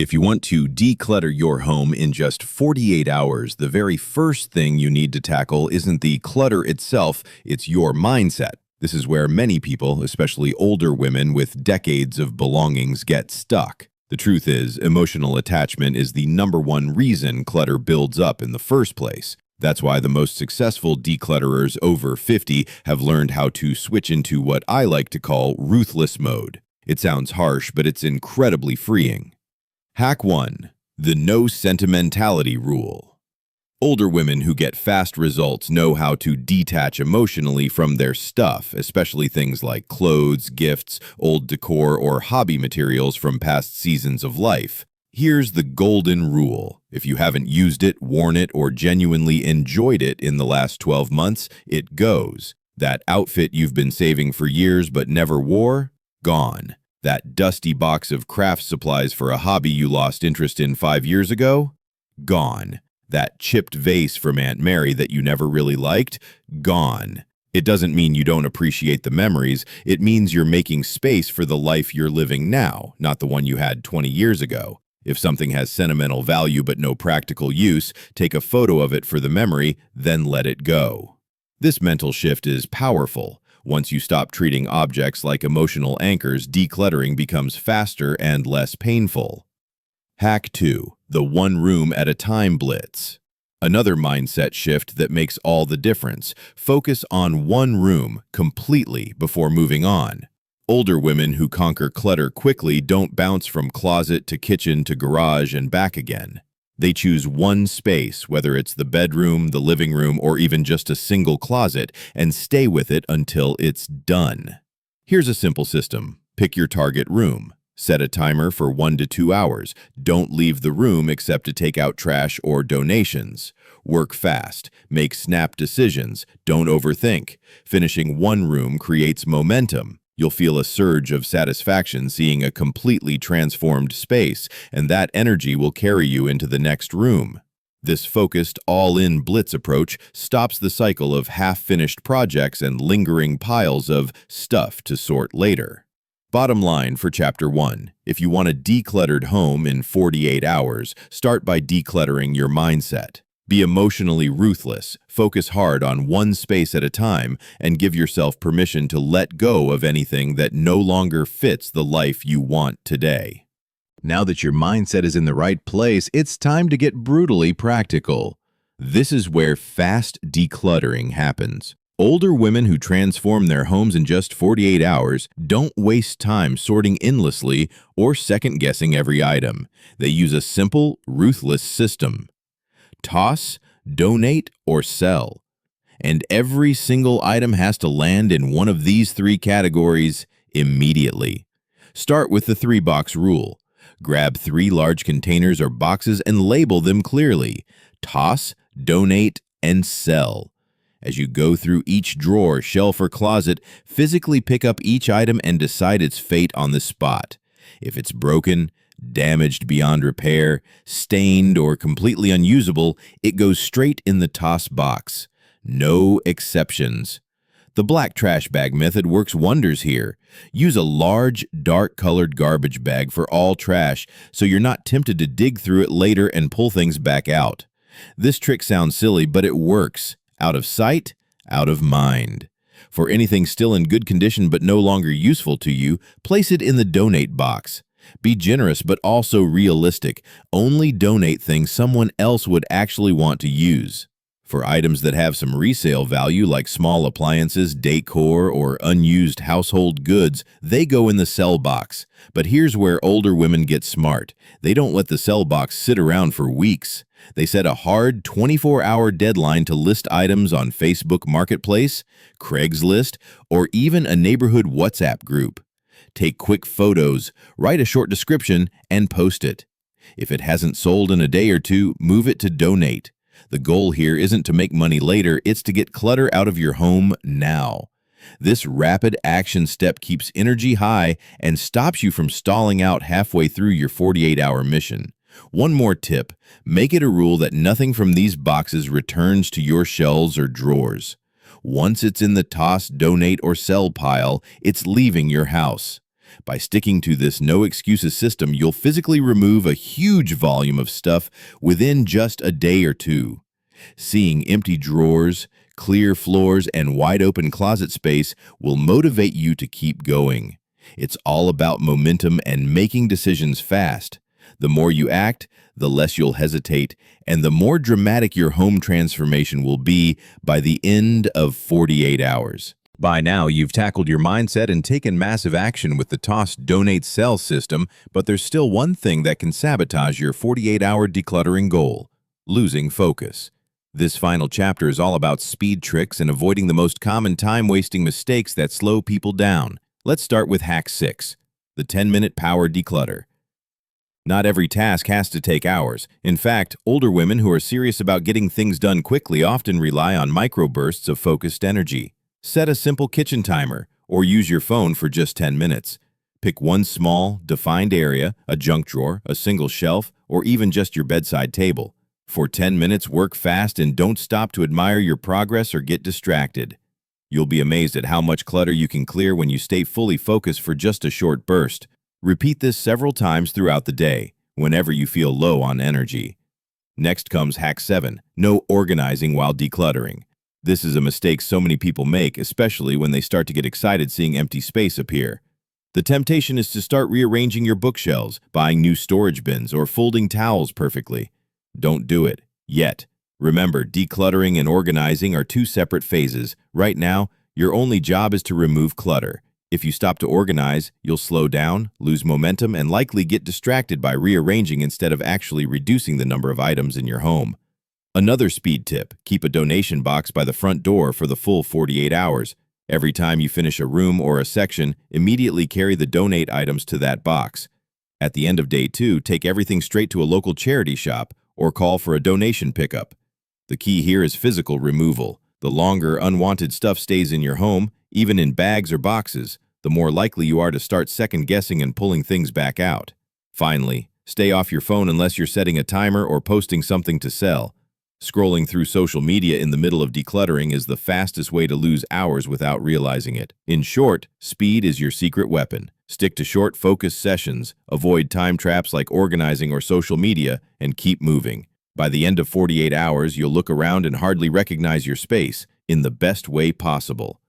If you want to declutter your home in just 48 hours, the very first thing you need to tackle isn't the clutter itself, it's your mindset. This is where many people, especially older women with decades of belongings, get stuck. The truth is, emotional attachment is the #1 reason clutter builds up in the first place. That's why the most successful declutterers over 50 have learned how to switch into what I like to call ruthless mode. It sounds harsh, but it's incredibly freeing. Hack 1. The no sentimentality rule. Older women who get fast results know how to detach emotionally from their stuff, especially things like clothes, gifts, old decor, or hobby materials from past seasons of life. Here's the golden rule. If you haven't used it, worn it, or genuinely enjoyed it in the last 12 months, it goes. That outfit you've been saving for years but never wore? Gone. That dusty box of craft supplies for a hobby you lost interest in 5 years ago? Gone. That chipped vase from Aunt Mary that you never really liked? Gone. It doesn't mean you don't appreciate the memories. It means you're making space for the life you're living now, not the one you had 20 years ago. If something has sentimental value but no practical use, take a photo of it for the memory, then let it go. This mental shift is powerful. Once you stop treating objects like emotional anchors, decluttering becomes faster and less painful. Hack 2. The one room at a time blitz. Another mindset shift that makes all the difference. Focus on one room completely before moving on. Older women who conquer clutter quickly don't bounce from closet to kitchen to garage and back again. They choose one space, whether it's the bedroom, the living room, or even just a single closet, and stay with it until it's done. Here's a simple system. Pick your target room. Set a timer for 1 to 2 hours. Don't leave the room except to take out trash or donations. Work fast. Make snap decisions. Don't overthink. Finishing one room creates momentum. You'll feel a surge of satisfaction seeing a completely transformed space, and that energy will carry you into the next room. This focused, all-in blitz approach stops the cycle of half-finished projects and lingering piles of stuff to sort later. Bottom line for Chapter 1. If you want a decluttered home in 48 hours, start by decluttering your mindset. Be emotionally ruthless, focus hard on one space at a time, and give yourself permission to let go of anything that no longer fits the life you want today. Now that your mindset is in the right place, it's time to get brutally practical. This is where fast decluttering happens. Older women who transform their homes in just 48 hours don't waste time sorting endlessly or second-guessing every item. They use a simple, ruthless system. Toss, donate, or sell. And every single item has to land in one of these 3 categories immediately. Start with the 3-box rule. Grab 3 large containers or boxes and label them clearly. Toss, donate, and sell. As you go through each drawer, shelf, or closet, physically pick up each item and decide its fate on the spot. If it's broken, damaged beyond repair, stained, or completely unusable, it goes straight in the toss box. No exceptions. The black trash bag method works wonders here. Use a large, dark-colored garbage bag for all trash so you're not tempted to dig through it later and pull things back out. This trick sounds silly, but it works. Out of sight, out of mind. For anything still in good condition but no longer useful to you, place it in the donate box. Be generous but also realistic. Only donate things someone else would actually want to use. For items that have some resale value like small appliances, decor, or unused household goods, they go in the sell box. But here's where older women get smart. They don't let the sell box sit around for weeks. They set a hard 24-hour deadline to list items on Facebook Marketplace, Craigslist, or even a neighborhood WhatsApp group. Take quick photos, write a short description, and post it. If it hasn't sold in a day or 2, move it to donate. The goal here isn't to make money later, it's to get clutter out of your home now. This rapid action step keeps energy high and stops you from stalling out halfway through your 48-hour mission. One more tip, make it a rule that nothing from these boxes returns to your shelves or drawers. Once it's in the toss, donate, or sell pile, it's leaving your house. By sticking to this no-excuses system, you'll physically remove a huge volume of stuff within just a day or two. Seeing empty drawers, clear floors, and wide-open closet space will motivate you to keep going. It's all about momentum and making decisions fast. The more you act, the less you'll hesitate, and the more dramatic your home transformation will be by the end of 48 hours. By now, you've tackled your mindset and taken massive action with the Toss, Donate, Sell system, but there's still one thing that can sabotage your 48-hour decluttering goal: losing focus. This final chapter is all about speed tricks and avoiding the most common time-wasting mistakes that slow people down. Let's start with Hack 6, the 10-minute power declutter. Not every task has to take hours. In fact, older women who are serious about getting things done quickly often rely on microbursts of focused energy. Set a simple kitchen timer, or use your phone for just 10 minutes. Pick one small, defined area, a junk drawer, a single shelf, or even just your bedside table. For 10 minutes, work fast and don't stop to admire your progress or get distracted. You'll be amazed at how much clutter you can clear when you stay fully focused for just a short burst. Repeat this several times throughout the day, whenever you feel low on energy. Next comes Hack 7, no organizing while decluttering. This is a mistake so many people make, especially when they start to get excited seeing empty space appear. The temptation is to start rearranging your bookshelves, buying new storage bins, or folding towels perfectly. Don't do it yet. Remember, decluttering and organizing are two separate phases. Right now, your only job is to remove clutter. If you stop to organize, you'll slow down, lose momentum, and likely get distracted by rearranging instead of actually reducing the number of items in your home. Another speed tip: keep a donation box by the front door for the full 48 hours. Every time you finish a room or a section, immediately carry the donate items to that box. At the end of day 2, take everything straight to a local charity shop or call for a donation pickup. The key here is physical removal. The longer unwanted stuff stays in your home, even in bags or boxes, the more likely you are to start second-guessing and pulling things back out. Finally, stay off your phone unless you're setting a timer or posting something to sell. Scrolling through social media in the middle of decluttering is the fastest way to lose hours without realizing it. In short, speed is your secret weapon. Stick to short, focused sessions, avoid time traps like organizing or social media, and keep moving. By the end of 48 hours, you'll look around and hardly recognize your space in the best way possible.